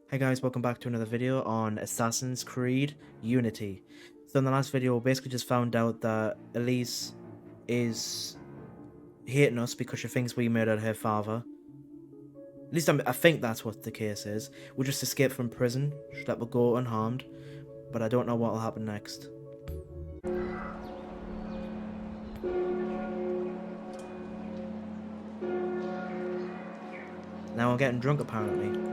Hey guys, welcome back to another video on Assassin's Creed Unity. So in the last video, we basically just found out that Elise is hating us because she thinks we murdered her father. At least I think that's what the case is. We just escaped from prison, that will go unharmed, but I don't know what will happen next. Now I'm getting drunk apparently.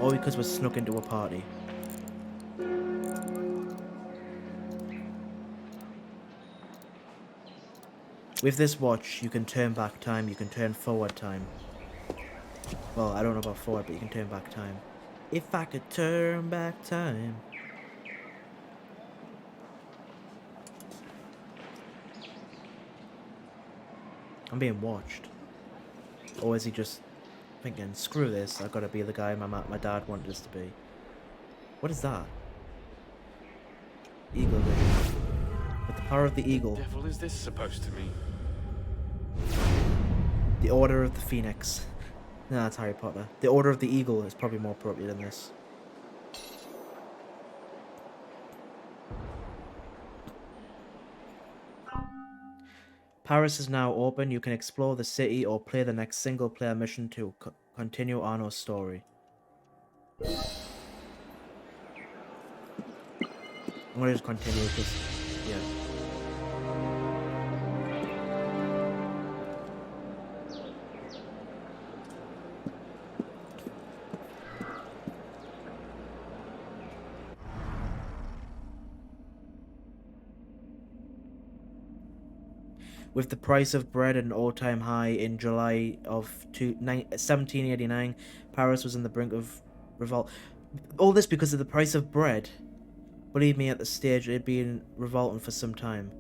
All because we snuck into a party. With this watch, you can turn back time, you can turn forward time. Well, I don't know about forward, but you can turn back time. If I could turn back time. I'm being watched. Or is he just thinking, screw this, I've got to be the guy my dad wanted us to be. What is that? Eagle vision. With the power of the eagle. What the devil is this supposed to mean? The Order of the Phoenix. No, that's Harry Potter. The Order of the Eagle is probably more appropriate than this. Paris is now open. You can explore the city or play the next single player mission to continue Arno's story. I'm gonna just continue because, yeah. With the price of bread at an all-time high in July of 1789, Paris was on the brink of revolt. All this because of the price of bread. Believe me, at the stage, it had been revolting for some time.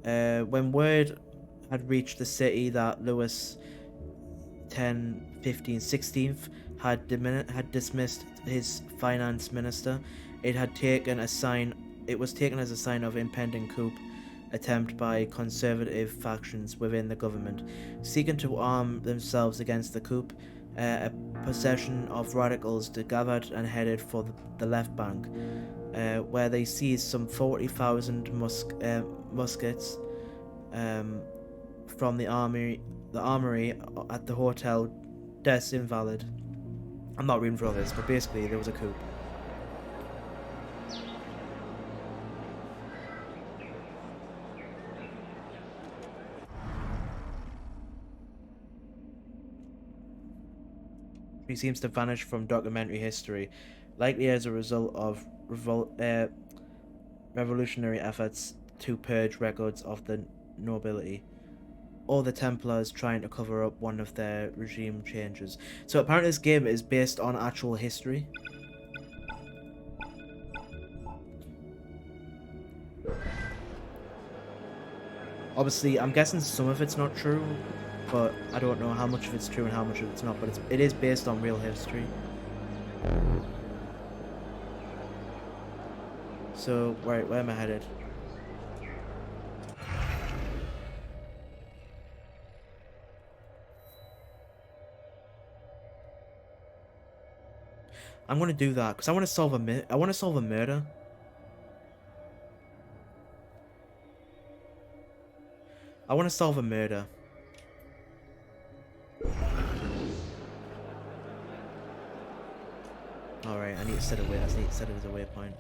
When word had reached the city that Louis X, 15, 16th had dismissed his finance minister, it was taken as a sign of impending coup attempt by conservative factions within the government, seeking to arm themselves against the coup. A procession of radicals gathered and headed for the left bank, where they seized some 40,000 muskets from the armory at the Hotel des Invalides. I'm not reading for all this, but basically there was a coup. He seems to vanish from documentary history, likely as a result of revolutionary efforts to purge records of the nobility, or the Templars trying to cover up one of their regime changes. So apparently this game is based on actual history. Obviously, I'm guessing some of it's not true, but I don't know how much of it's true and how much of it's not, but it is based on real history. So, where am I headed? I'm gonna do that, because I want to solve a murder. I want to solve a murder. Alright, I need to set it as a waypoint.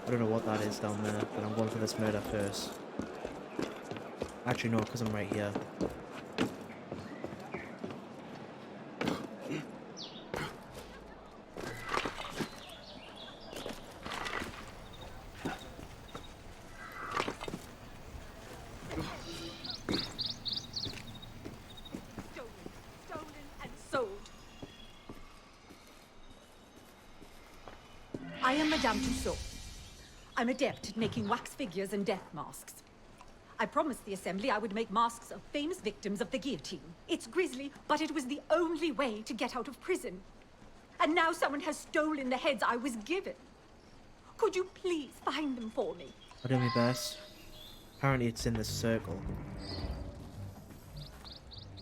I don't know what that is down there, but I'm going for this murder first. Actually, no, because I'm right here. Stolen and sold. I am Madame Tussaud. I'm adept at making wax figures and death masks. I promised the assembly I would make masks of famous victims of the guillotine. It's grisly, but it was the only way to get out of prison. And now someone has stolen the heads I was given. Could you please find them for me? I'll do my best. Apparently it's in the circle.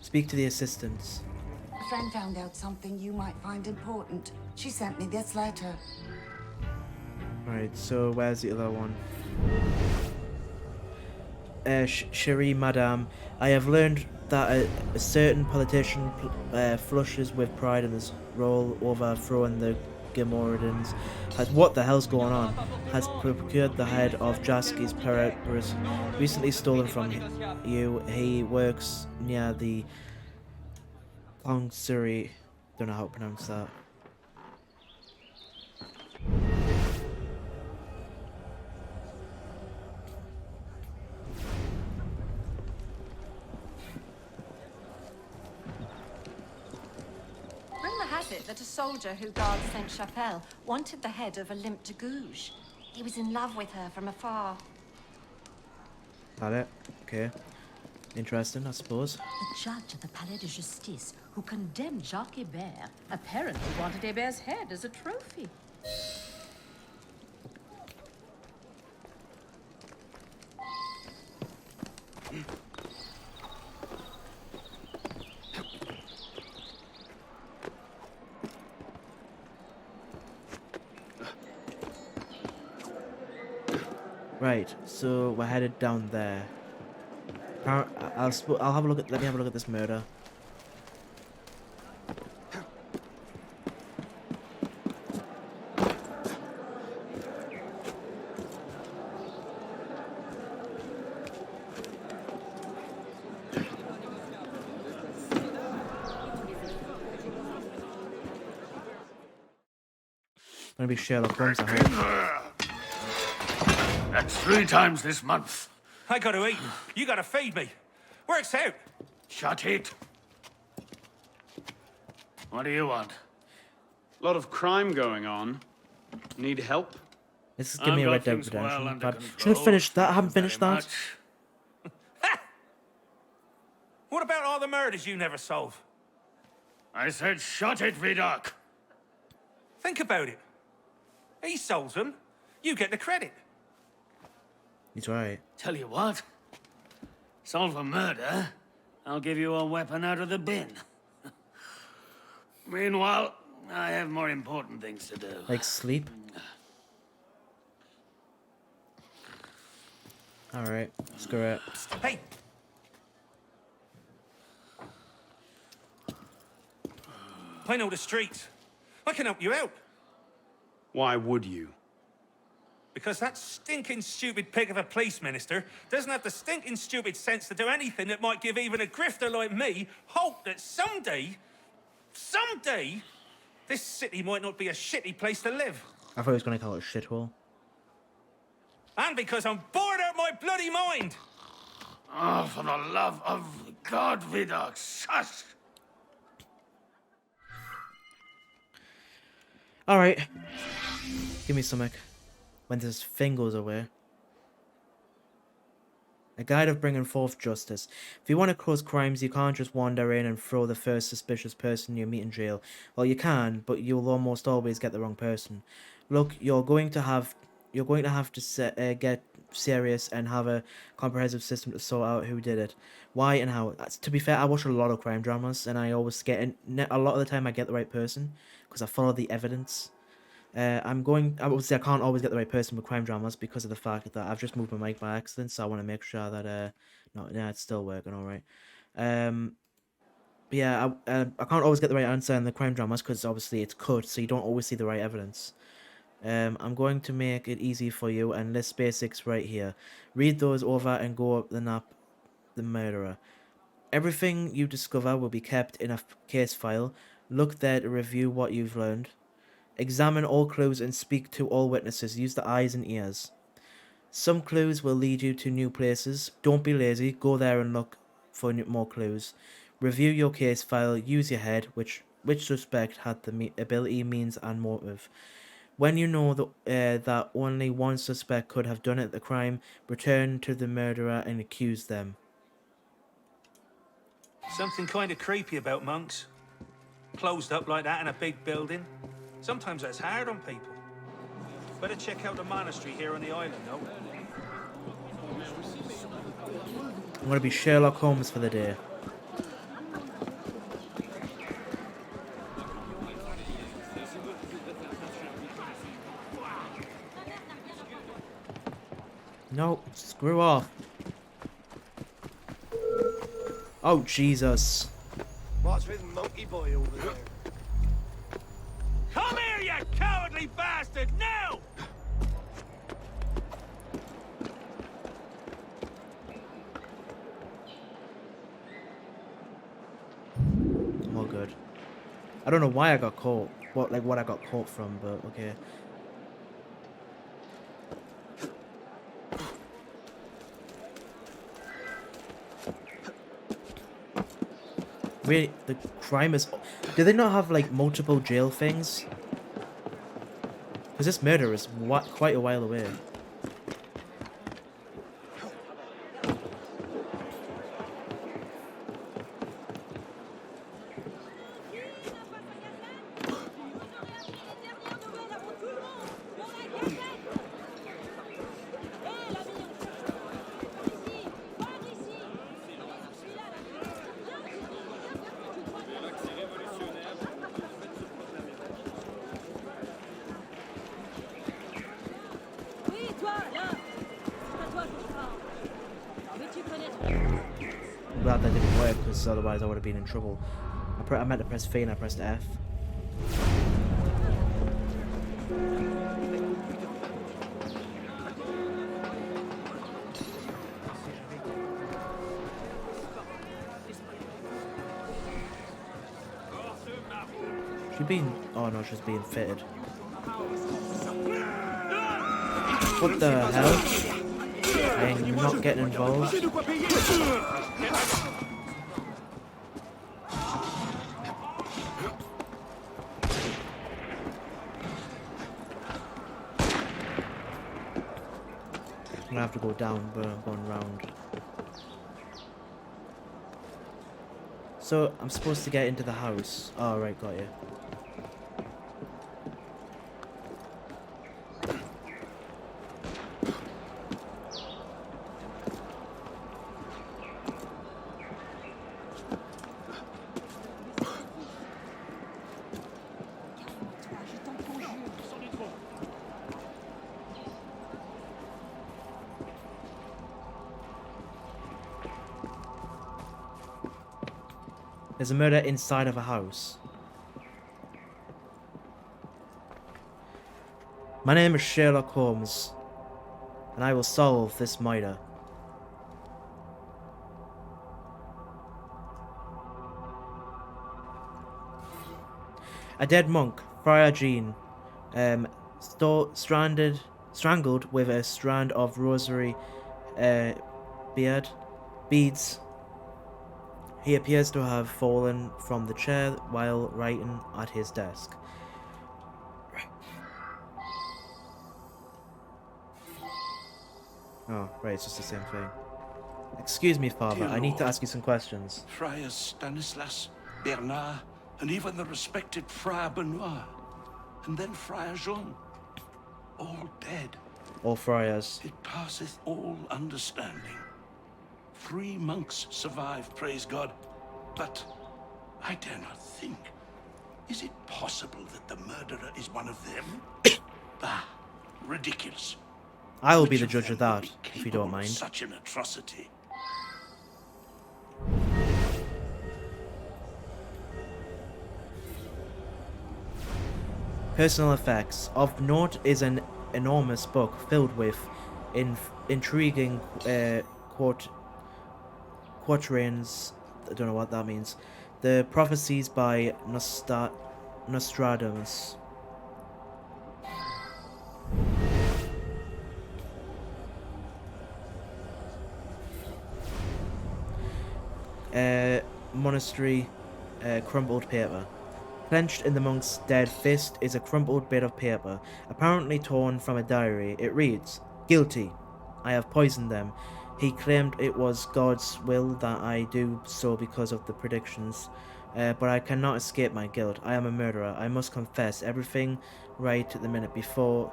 Speak to the assistants. A friend found out something you might find important. She sent me this letter. Right, so where's the other one? Cherie, madame, I have learned that a certain politician flushes with pride in his role overthrowing the Gomorrahans. What the hell's going on? Has procured the head of Jaski's Peripers, recently stolen from you. He works near the Kongsuri. Don't know how to pronounce that. Rumour has it that a soldier who guards Sainte-Chapelle wanted the head of Olympe de Gouges. He was in love with her from afar. Got it. Okay. Interesting, I suppose. The judge at the Palais de Justice, who condemned Jacques Hébert, apparently wanted Hébert's head as a trophy. Right, so we're headed down there. I'll have a look at. Let me have a look at this murder. Gonna be Sherlock Holmes, I hope. That's 3 times this month. I gotta eat. You gotta feed me. Works out. Shut it. What do you want? Lot of crime going on. Need help? This is give me a I've Red got Dead things well Redemption. under But control. should have finished that. I haven't Very finished that. much. What about all the murders you never solve? I said shut it, Vidocq. Think about it. He solves them. You get the credit. He's right. Tell you what. Solve a murder, I'll give you a weapon out of the bin. Meanwhile, I have more important things to do. Like sleep. Alright, screw it. Hey! I know the streets. I can help you out. Why would you? Because that stinking stupid pig of a police minister doesn't have the stinking stupid sense to do anything that might give even a grifter like me hope that someday, this city might not be a shitty place to live. I thought he was gonna call it a shithole. And because I'm bored out my bloody mind. Oh, for the love of God, Vidocq, shush! Alright. Give me stomach. When this thing goes away. A guide of bringing forth justice. If you want to cause crimes, you can't just wander in and throw the first suspicious person you meet in jail. Well, you can, but you'll almost always get the wrong person. Look, you're going to have to get serious and have a comprehensive system to sort out who did it, why and how. To be fair, I watch a lot of crime dramas, and I always get a lot of the time I get the right person because I follow the evidence. Obviously I can't always get the right person with crime dramas because of the fact that I've just moved my mic by accident, so I want to make sure that it's still working all right. But yeah, I can't always get the right answer in the crime dramas because obviously it's cut, so you don't always see the right evidence. I'm going to make it easy for you and list basics right here. Read those over and go up the murderer. Everything you discover will be kept in a case file. Look there to review what you've learned. Examine all clues and speak to all witnesses. Use the eyes and ears. Some clues will lead you to new places. Don't be lazy. Go there and look for more clues. Review your case file. Use your head. Which suspect had the ability, means, and motive. When you know that only one suspect could have done the crime, return to the murderer and accuse them. Something kind of creepy about monks. Closed up like that in a big building. Sometimes that's hard on people. Better check out the monastery here on the island, though. I'm gonna be Sherlock Holmes for the day. No, screw off. Oh, Jesus. What's with Monkey Boy over there? Come here, you cowardly bastard, now! I'm all good. I don't know why I got caught. What I got caught from, but okay. Wait, the crime is... Do they not have, like, multiple jail things? Because this murder is quite a while away. I'm glad that didn't work, because otherwise I would have been in trouble. I meant to press V and I pressed F. She's being... Oh no, she's being fitted. What the hell? I'm not getting involved. I'm gonna have to go down, but I'm going round. So, I'm supposed to get into the house. Oh, right, got you. There's a murder inside of a house. My name is Sherlock Holmes, and I will solve this murder. A dead monk, Friar Jean, strangled with a strand of rosary beads. He appears to have fallen from the chair while writing at his desk. Oh, right, it's just the same thing. Excuse me, Father, I need to ask you some questions. Friars Stanislas, Bernard, and even the respected Friar Benoit, and then Friar Jean, all dead. All friars. It passeth all understanding. 3 monks survived, praise God, but I dare not think. Is it possible that the murderer is one of them? Ah, ridiculous. I will be Which the of judge them of that, would be if you don't capable of mind. such an atrocity. Personal effects. Of note is an enormous book filled with intriguing quatrains. I don't know what that means. The prophecies by Nostradamus. Monastery, crumpled paper. Clenched in the monk's dead fist is a crumpled bit of paper, apparently torn from a diary. It reads, "Guilty. I have poisoned them. He claimed it was God's will that I do so because of the predictions, but I cannot escape my guilt. I am a murderer. I must confess everything right at the minute before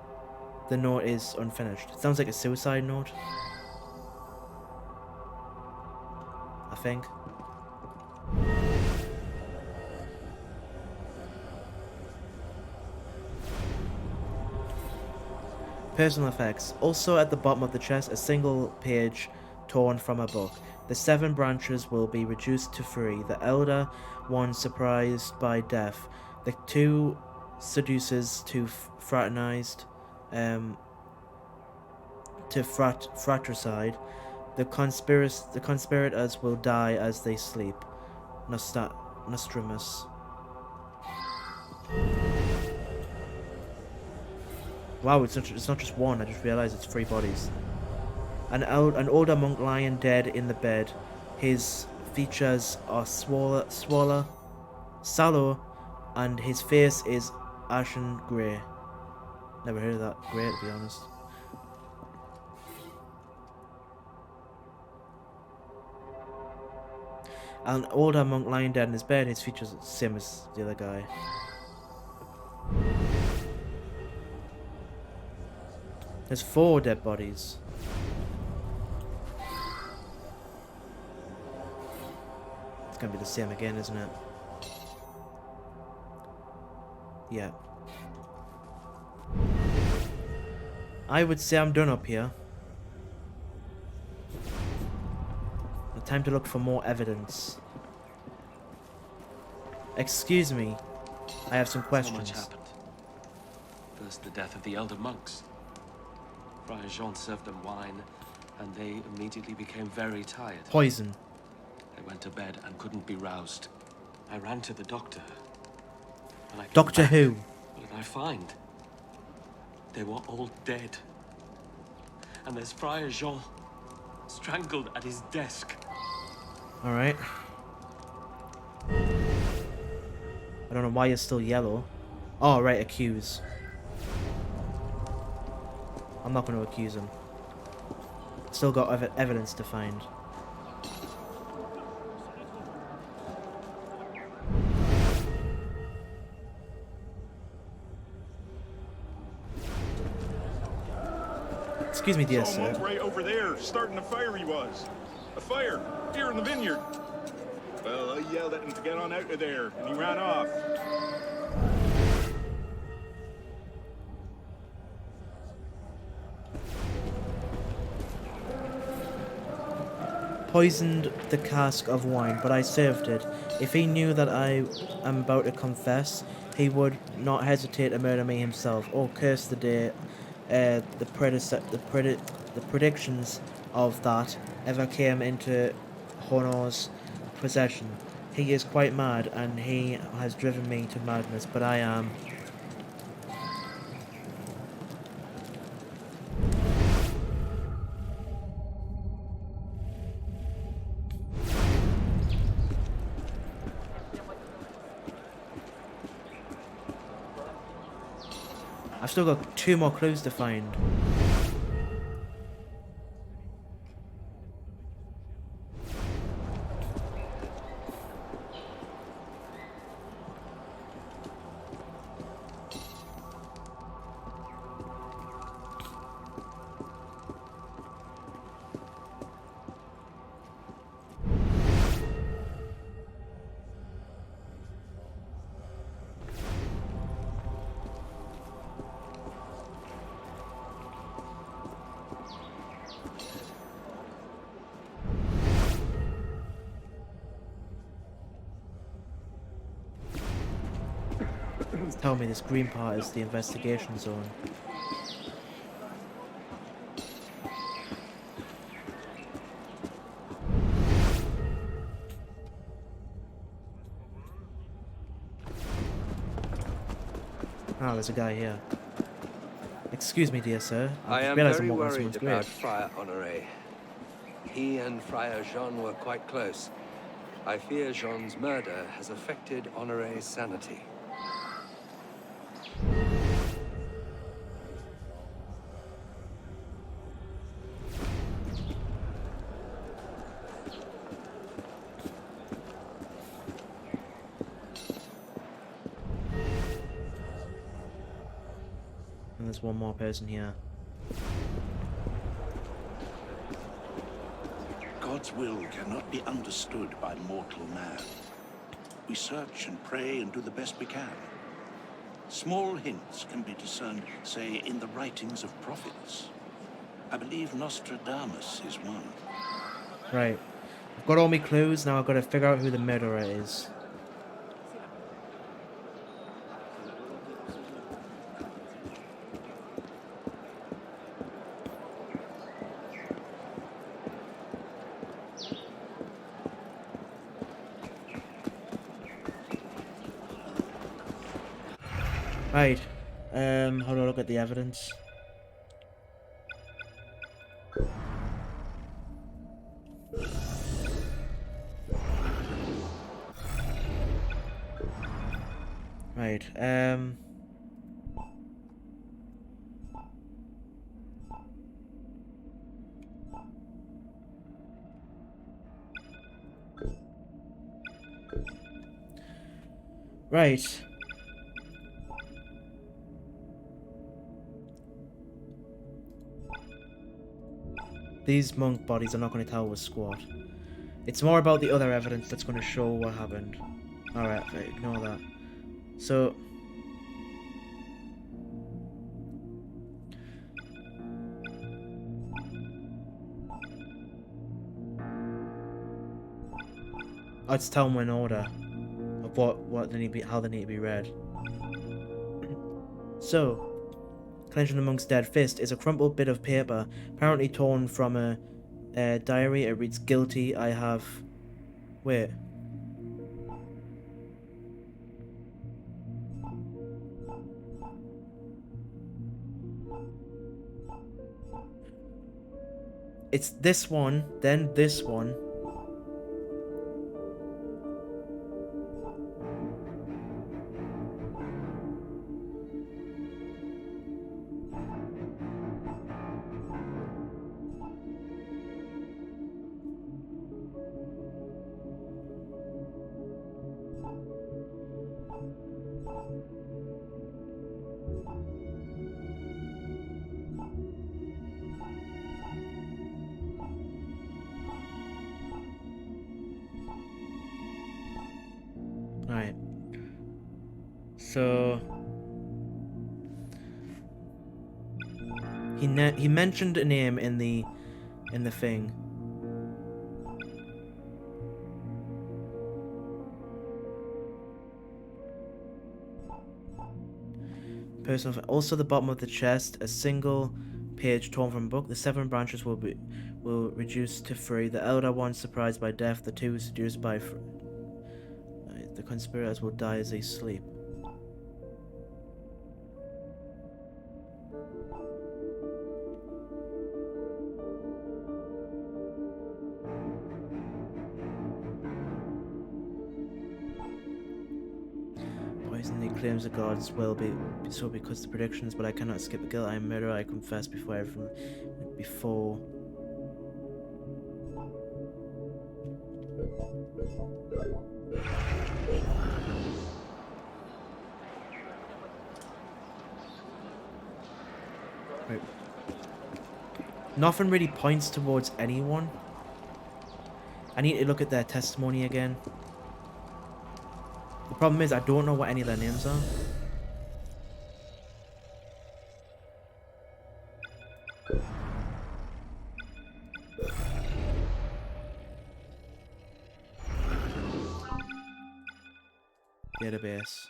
the note is unfinished." It sounds like a suicide note, I think. Personal effects. Also at the bottom of the chest, a single page torn from a book. The 7 branches will be reduced to 3. The elder one surprised by death. The 2 seducers to fraternized, to fratricide. The conspirators will die as they sleep. Nostradamus. Wow, it's not just one. I just realized it's 3 bodies. An older monk lying dead in the bed. His features are sallow, and his face is ashen grey. Never heard of that grey, to be honest. An older monk lying dead in his bed. His features are the same as the other guy. There's 4 dead bodies. It's gonna be the same again, isn't it? Yeah. I would say I'm done up here. Time to look for more evidence. Excuse me. I have some questions. So much happened. First, the death of the elder monks. Friar Jean served them wine, and they immediately became very tired. Poison. They went to bed and couldn't be roused. I ran to the doctor. When I came Doctor back, Who? what did I find? They were all dead. And there's Friar Jean, strangled at his desk. Alright. I don't know why you're still yellow. Oh, right, accuse. I'm not going to accuse him. Still got evidence to find. Excuse me, dear Saw a monk sir. right over there, starting a fire he was. A fire, here in the vineyard. Well, I yelled at him to get on out of there, and he ran off. Poisoned the cask of wine, but I served it. If he knew that I am about to confess, he would not hesitate to murder me himself. Oh, curse the day the predictions of that ever came into Honor's possession. He is quite mad, and he has driven me to madness, but I am... I've still got 2 more clues to find. Tell me this green part is the investigation zone. Ah, there's a guy here. Excuse me, dear sir. I am realised very I'm walking on worried someone's about grave. Friar Honoré. He and Friar Jean were quite close. I fear Jean's murder has affected Honoré's sanity. And there's one more person here. God's will cannot be understood by mortal man. We search and pray and do the best we can. Small hints can be discerned, say, in the writings of prophets. I believe Nostradamus is one. Right. I've got all my clues, now I've got to figure out who the murderer is. Right. How do I look at the evidence? Right, Right. These monk bodies are not going to tell us squat. It's more about the other evidence that's going to show what happened. Alright, ignore that. So... let's tell them in order of what they need to be, how they need to be read. So, clenching the monk's dead fist is a crumpled bit of paper, apparently torn from a diary. It reads, "Guilty, I have..." Wait. It's this one, then this one. Right. So he mentioned a name in the thing. Personal. Also, the bottom of the chest, a single page torn from a book. The 7 branches will reduce to 3. The elder one surprised by death. The 2 seduced by. The conspirators will die as they sleep. Poison the claims of God's will be so because the predictions, but I cannot skip the guilt. I am a murderer. I confess before everyone. Before. Right. Nothing really points towards anyone. I need to look at their testimony again. The problem is I don't know what any of their names are. Database.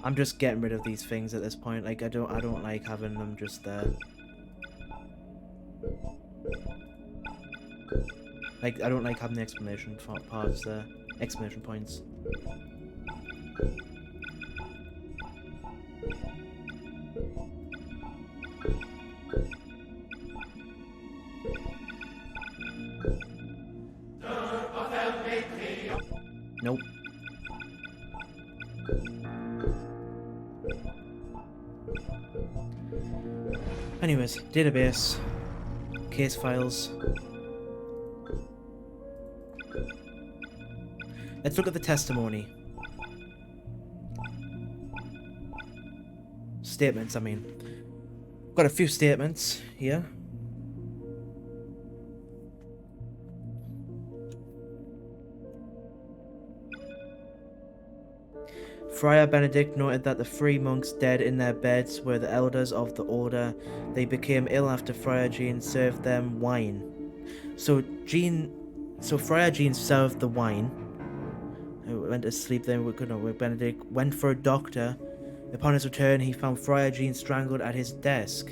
I'm just getting rid of these things at this point. Like I don't like having them just there. Like I don't like having the explanation parts there. Exclamation points. Nope. Anyways, database, case files. Let's look at the testimony. Statements, I mean. Got a few statements here. Friar Benedict noted that the 3 monks dead in their beds were the elders of the order. They became ill after Friar Jean served them wine. So Friar Jean served the wine. Went to sleep then with Benedict. Went for a doctor. Upon his return, he found Friar Jean strangled at his desk.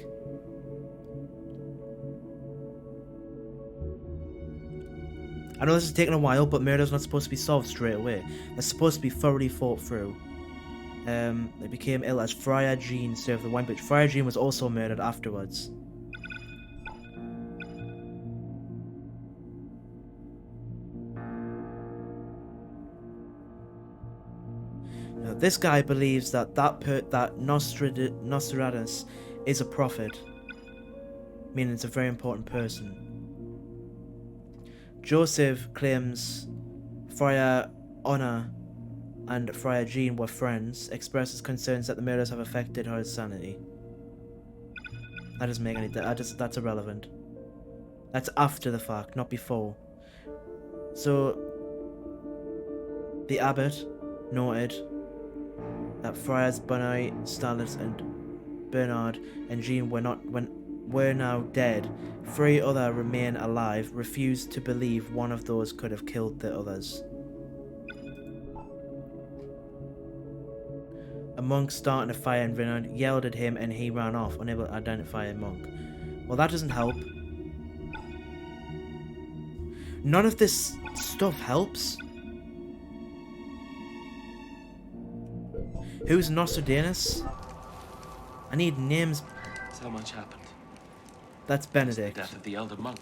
I know this is taking a while, but murder's not supposed to be solved straight away. They're supposed to be thoroughly thought through. They became ill as Friar Jean served the wine, but Friar Jean was also murdered afterwards. Now, this guy believes that Nostradamus is a prophet, meaning it's a very important person. Joseph claims Friar Honor and Friar Jean were friends, expresses concerns that the murders have affected her sanity. That doesn't make any that's irrelevant. That's after the fact, not before. So the abbot noted that Friars Bernard, Stalis, and Bernard and Jean were now dead. 3 others remain alive, refused to believe one of those could have killed the others. A monk starting a fire in Vineyard yelled at him and he ran off, unable to identify a monk. Well, that doesn't help. None of this stuff helps. Who's Nostradamus? I need names. So much happened. That's Benedict. The death of the elder monk.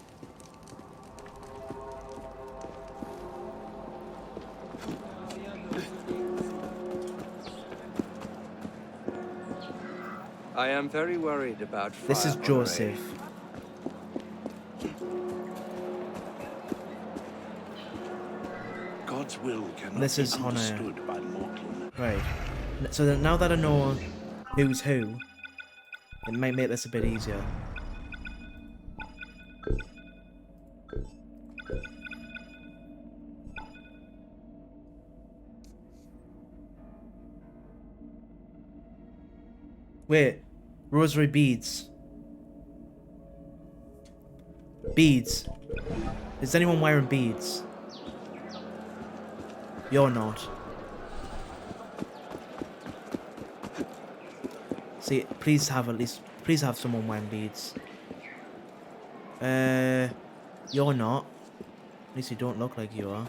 I am very worried about This is Friar Joseph. God's will cannot This is be Honor. understood by mortal. Right. So that now that I know who's who, it might make this a bit easier. Wait, rosary beads. Beads. Is anyone wearing beads? You're not. See, please have someone wearing beads. You're not. At least you don't look like you are.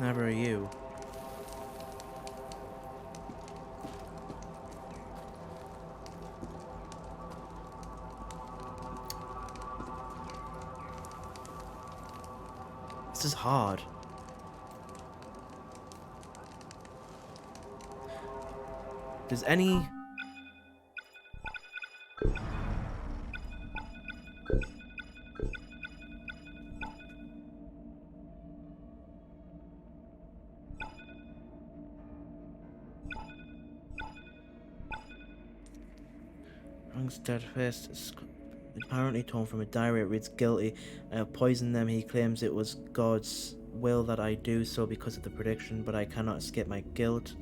Never are you. This is hard. Does any... Steadfast is apparently torn from a diary. It reads guilty. I have poisoned them. He claims it was God's will that I do so because of the prediction, but I cannot escape my guilt.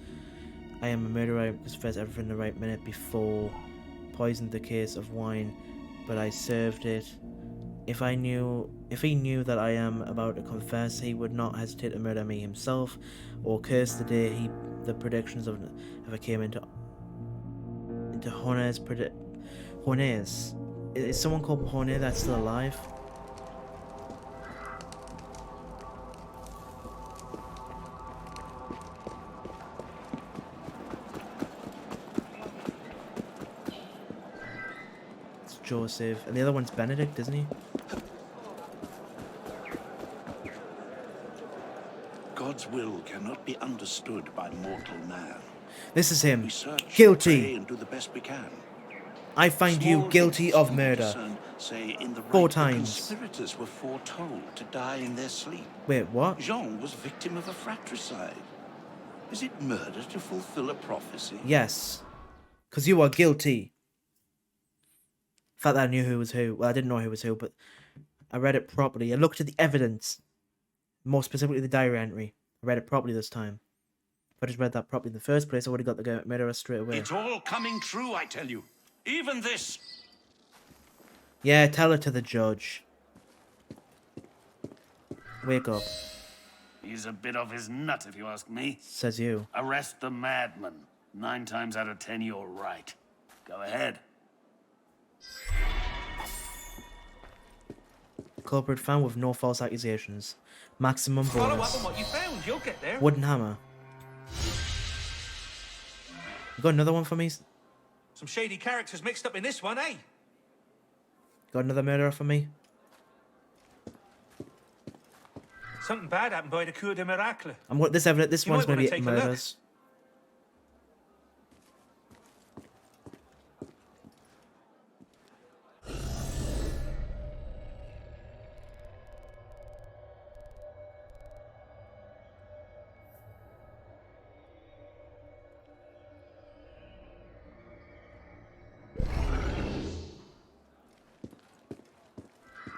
I am a murderer. I confess everything the right minute before. Poisoned the case of wine, but I served it. If he knew that I am about to confess, he would not hesitate to murder me himself, or curse the day the predictions of ever came into Honor's Hornez. Is someone called Horner that's still alive? It's Joseph. And the other one's Benedict, isn't he? God's will cannot be understood by mortal man. This is him. We search, Guilty. pray, and do the best we can. I find you Small guilty hints of of murder. concern say in the 4 rite the times. conspirators were foretold to die in their sleep. Wait, what? Jean was victim of a fratricide. Is it murder to fulfill a prophecy? Yes. Because you are guilty. In fact, I knew who was who. Well, I didn't know who was who, but I read it properly. I looked at the evidence. More specifically, the diary entry. I read it properly this time. If I just read that properly in the first place, I would have got the murderer straight away. It's all coming true, I tell you. Even this. Yeah, tell it to the judge. Wake up, He's a bit off his nut, if you ask me. says you. Arrest the madman. 9 times out of 10, you're right. Go ahead. Culprit found with no false accusations. Maximum Follow up bonus. on what you found. You'll get there. Wooden hammer. You got another one for me? Some shady characters mixed up in this one, eh? Got another murderer for me? Something bad happened by the Cour de Miracle. I'm what this evidence. This You one's might going to wanna be take a look. murders.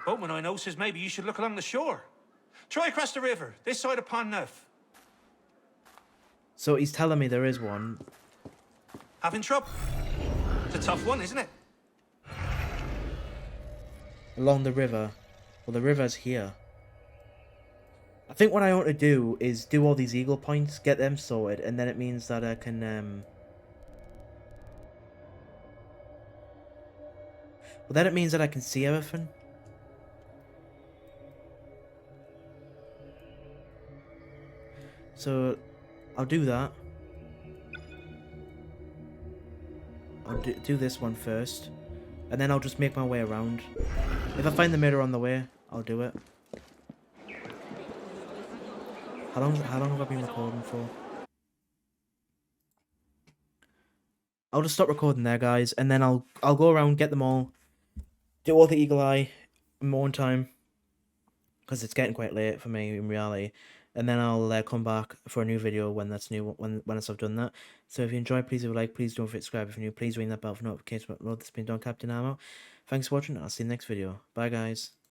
Boatman I know says maybe you should look along the shore. Try across the river, this side of Pont Neuf. So he's telling me there is one. Having trouble? It's a tough one, isn't it? Along the river. Well, the river's here. I think what I want to do is do all these eagle points, get them sorted, and then it means that I can, well, then it means that I can see everything. So, I'll do that. I'll do this one first. And then I'll just make my way around. If I find the mirror on the way, I'll do it. How long have I been recording for? I'll just stop recording there, guys, and then I'll go around, get them all, do all the eagle eye in my own time, because it's getting quite late for me in reality. And then I'll come back for a new video when that's new, when I've done that. So if you enjoyed, please leave a like, please don't forget to subscribe if you're new, please ring that bell for notifications about this has been Don Captain Ammo. Thanks for watching, I'll see you in the next video. Bye guys.